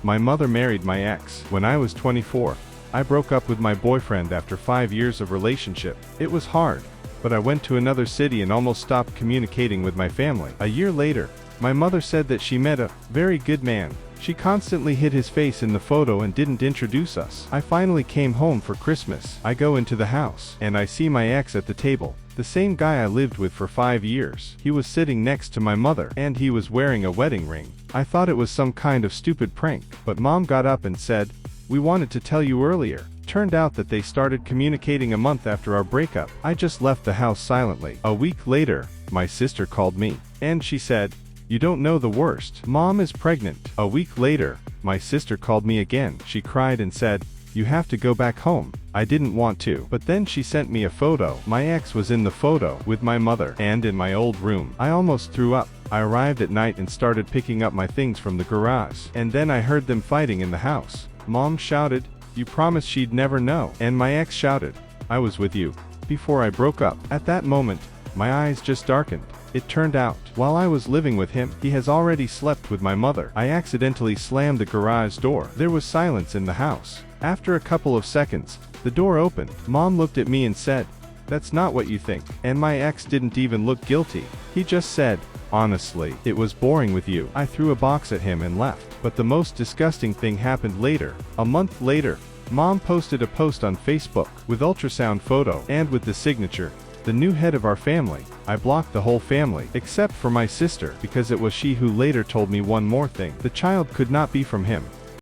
My mother married my ex when I was 24. I broke up with my boyfriend after 5 years of relationship. It was hard, but I went to another city and almost stopped communicating with my family. A year later, my mother said that she met a very good man. She constantly hid his face in the photo and didn't introduce us. I finally came home for Christmas. I go into the house, and I see my ex at the table. The same guy I lived with for 5 years. He was sitting next to my mother, and he was wearing a wedding ring. I thought it was some kind of stupid prank, but Mom got up and said, "We wanted to tell you earlier." Turned out that they started communicating a month after our breakup. I just left the house silently. A week later, my sister called me, and she said, "You don't know the worst. Mom is pregnant." A week later, my sister called me again. She cried and said, "You have to go back home." I didn't want to, but then she sent me a photo. My ex was in the photo with my mother and in my old room. I almost threw up. I arrived at night and started picking up my things from the garage, and then I heard them fighting in the house. Mom shouted, "You promised she'd never know." And my ex shouted, "I was with you before I broke up." At that moment, my eyes just darkened. It turned out, while I was living with him, he has already slept with my mother. I accidentally slammed the garage door. There was silence in the house. After a couple of seconds, the door opened. Mom looked at me and said, "That's not what you think." And my ex didn't even look guilty. He just said, "Honestly, it was boring with you." I threw a box at him and left. But the most disgusting thing happened later. A month later, Mom posted a post on Facebook with ultrasound photo and with the signature, "The new head of our family." I blocked the whole family, except for my sister, because it was she who later told me one more thing. The child could not be from him.